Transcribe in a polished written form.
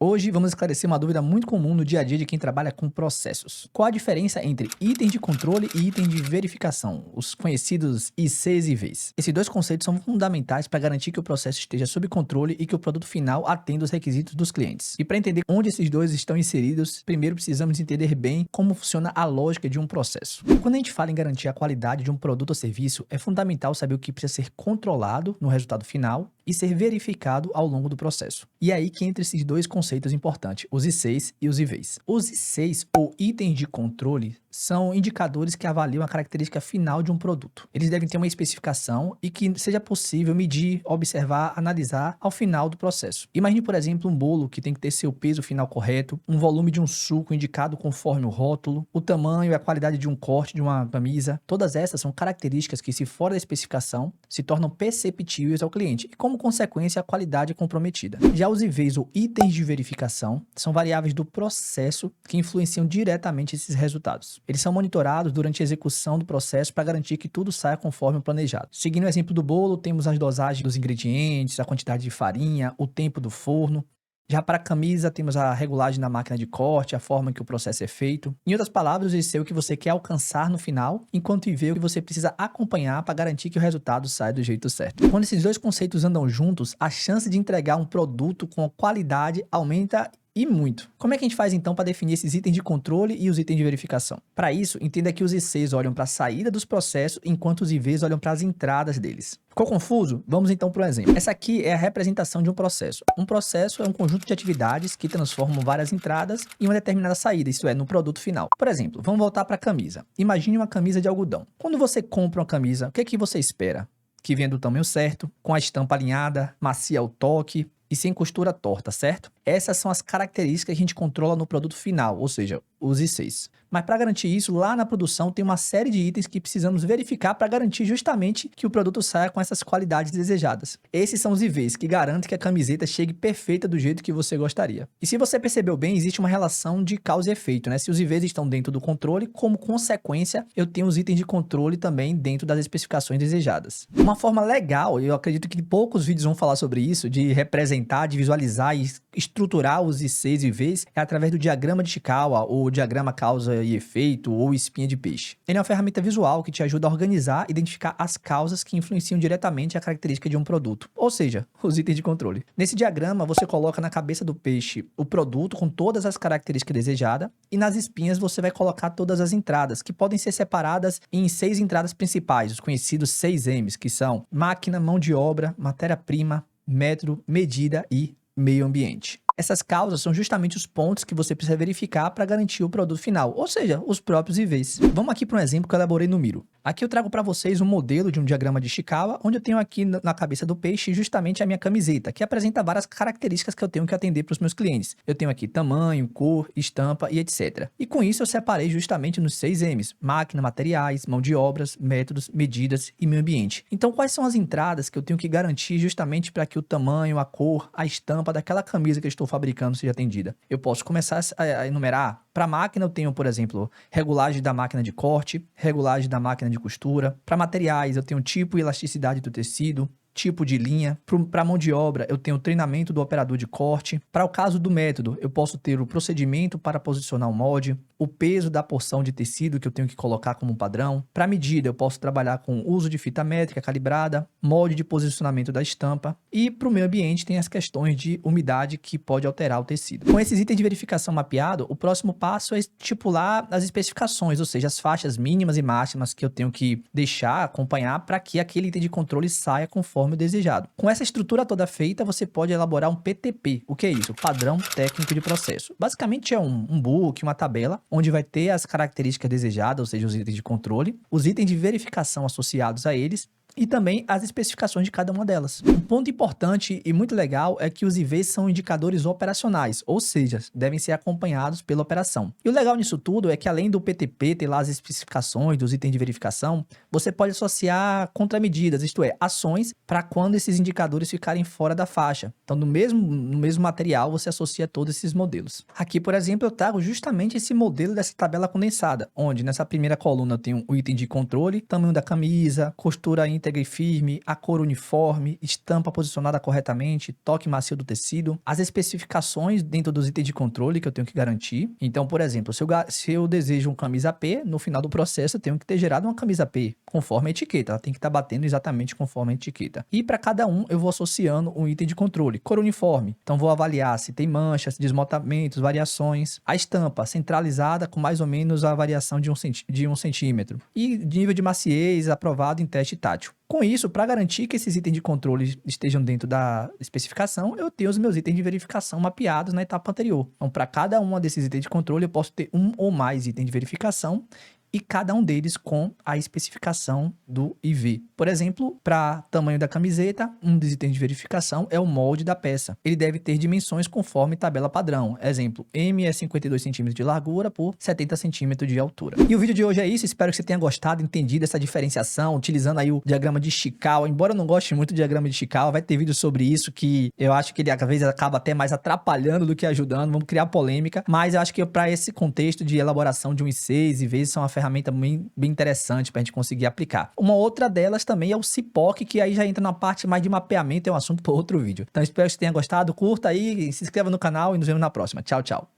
Hoje vamos esclarecer uma dúvida muito comum no dia a dia de quem trabalha com processos. Qual a diferença entre item de controle e item de verificação, os conhecidos ICs e IVs? Esses dois conceitos são fundamentais para garantir que o processo esteja sob controle e que o produto final atenda os requisitos dos clientes. E para entender onde esses dois estão inseridos, primeiro precisamos entender bem como funciona a lógica de um processo. Quando a gente fala em garantir a qualidade de um produto ou serviço, é fundamental saber o que precisa ser controlado no resultado final e ser verificado ao longo do processo. E é aí que entra esses dois conceitos importantes, os ICs e os IVs. Os ICs, ou itens de controle, são indicadores que avaliam a característica final de um produto. Eles devem ter uma especificação e que seja possível medir, observar, analisar ao final do processo. Imagine, por exemplo, um bolo que tem que ter seu peso final correto, um volume de um suco indicado conforme o rótulo, o tamanho e a qualidade de um corte de uma camisa. Todas essas são características que, se fora da especificação, se tornam perceptíveis ao cliente e, como consequência, a qualidade é comprometida. Já os IVs, ou itens de verificação, são variáveis do processo que influenciam diretamente esses resultados. Eles são monitorados durante a execução do processo para garantir que tudo saia conforme o planejado. Seguindo o exemplo do bolo, temos as dosagens dos ingredientes, a quantidade de farinha, o tempo do forno. Já para a camisa, temos a regulagem da máquina de corte, a forma que o processo é feito. Em outras palavras, isso é o que você quer alcançar no final, enquanto IV é o que você precisa acompanhar para garantir que o resultado saia do jeito certo. Quando esses dois conceitos andam juntos, a chance de entregar um produto com qualidade aumenta e muito. Como é que a gente faz então para definir esses itens de controle e os itens de verificação? Para isso, entenda que os ICs olham para a saída dos processos, enquanto os IVs olham para as entradas deles. Ficou confuso? Vamos então para um exemplo. Essa aqui é a representação de um processo. Um processo é um conjunto de atividades que transformam várias entradas em uma determinada saída, isso é, no produto final. Por exemplo, vamos voltar para a camisa. Imagine uma camisa de algodão. Quando você compra uma camisa, o que é que você espera? Que venha do tamanho certo, com a estampa alinhada, macia ao toque e sem costura torta, certo? Essas são as características que a gente controla no produto final, ou seja, os ICs. Mas para garantir isso, lá na produção tem uma série de itens que precisamos verificar para garantir justamente que o produto saia com essas qualidades desejadas. Esses são os IVs que garantem que a camiseta chegue perfeita do jeito que você gostaria. E se você percebeu bem, existe uma relação de causa e efeito, né? Se os IVs estão dentro do controle, como consequência, eu tenho os itens de controle também dentro das especificações desejadas. Uma forma legal, e eu acredito que poucos vídeos vão falar sobre isso, de representar, de visualizar e estruturar os ICs e IVs é através do diagrama de Chikawa, ou diagrama causa e efeito, ou espinha de peixe. Ele é uma ferramenta visual que te ajuda a organizar e identificar as causas que influenciam diretamente a característica de um produto, ou seja, os itens de controle. Nesse diagrama, você coloca na cabeça do peixe o produto com todas as características desejadas e nas espinhas você vai colocar todas as entradas, que podem ser separadas em 6 entradas principais, os conhecidos 6Ms, que são máquina, mão de obra, matéria-prima, metro, medida e meio ambiente. Essas causas são justamente os pontos que você precisa verificar para garantir o produto final, ou seja, os próprios IVs. Vamos aqui para um exemplo que eu elaborei no Miro. Aqui eu trago para vocês um modelo de um diagrama de Chikawa, onde eu tenho aqui na cabeça do peixe justamente a minha camiseta, que apresenta várias características que eu tenho que atender para os meus clientes. Eu tenho aqui tamanho, cor, estampa e etc. E com isso eu separei justamente nos 6Ms, máquina, materiais, mão de obras, métodos, medidas e meio ambiente. Então quais são as entradas que eu tenho que garantir justamente para que o tamanho, a cor, a estampa daquela camisa que eu estou fabricando seja atendida? Eu posso começar a enumerar. Para a máquina eu tenho, por exemplo, regulagem da máquina de corte, regulagem da máquina de costura. Para materiais eu tenho tipo e elasticidade do tecido, tipo de linha. Para mão de obra, eu tenho o treinamento do operador de corte. Para o caso do método, eu posso ter o procedimento para posicionar o molde, o peso da porção de tecido que eu tenho que colocar como padrão. Para medida, eu posso trabalhar com uso de fita métrica calibrada, molde de posicionamento da estampa. E para o meio ambiente, tem as questões de umidade que pode alterar o tecido. Com esses itens de verificação mapeado, o próximo passo é estipular as especificações, ou seja, as faixas mínimas e máximas que eu tenho que deixar, acompanhar, para que aquele item de controle saia conforme o desejado. Com essa estrutura toda feita, você pode elaborar um PTP. O que é isso? Padrão Técnico de Processo. Basicamente é um book, uma tabela, onde vai ter as características desejadas, ou seja, os itens de controle, os itens de verificação associados a eles, e também as especificações de cada uma delas. Um ponto importante e muito legal é que os IVs são indicadores operacionais, ou seja, devem ser acompanhados pela operação. E o legal nisso tudo é que, além do PTP ter lá as especificações dos itens de verificação, você pode associar contramedidas, isto é, ações, para quando esses indicadores ficarem fora da faixa. Então, no mesmo material, você associa todos esses modelos. Aqui, por exemplo, eu trago justamente esse modelo dessa tabela condensada, onde nessa primeira coluna eu tenho o item de controle, tamanho da camisa, costura íntegra íntegra e firme, a cor uniforme, estampa posicionada corretamente, toque macio do tecido, as especificações dentro dos itens de controle que eu tenho que garantir. Então, por exemplo, se eu desejo uma camisa P, no final do processo eu tenho que ter gerado uma camisa P, conforme a etiqueta, ela tem que estar batendo exatamente conforme a etiqueta. E para cada um eu vou associando um item de controle, cor uniforme, então vou avaliar se tem manchas, desmotamentos, variações, a estampa centralizada com mais ou menos a variação de 1 centímetro e nível de maciez aprovado em teste tátil. Com isso, para garantir que esses itens de controle estejam dentro da especificação, eu tenho os meus itens de verificação mapeados na etapa anterior. Então, para cada um desses itens de controle, eu posso ter um ou mais itens de verificação e cada um deles com a especificação do IV. Por exemplo, para tamanho da camiseta, um dos itens de verificação é o molde da peça. Ele deve ter dimensões conforme tabela padrão. Exemplo, M é 52 cm de largura por 70 cm de altura. E o vídeo de hoje é isso, espero que você tenha gostado, entendido essa diferenciação, utilizando aí o diagrama de Chickawa. Embora eu não goste muito do diagrama de Chickawa, vai ter vídeo sobre isso que eu acho que ele às vezes acaba até mais atrapalhando do que ajudando, vamos criar polêmica, mas eu acho que para esse contexto de elaboração de um I6 e vezes são uma ferramenta bem interessante para a gente conseguir aplicar. Uma outra delas também é o CIPOC, que aí já entra na parte mais de mapeamento, é um assunto para outro vídeo. Então espero que você tenha gostado, curta aí, se inscreva no canal e nos vemos na próxima. Tchau, tchau.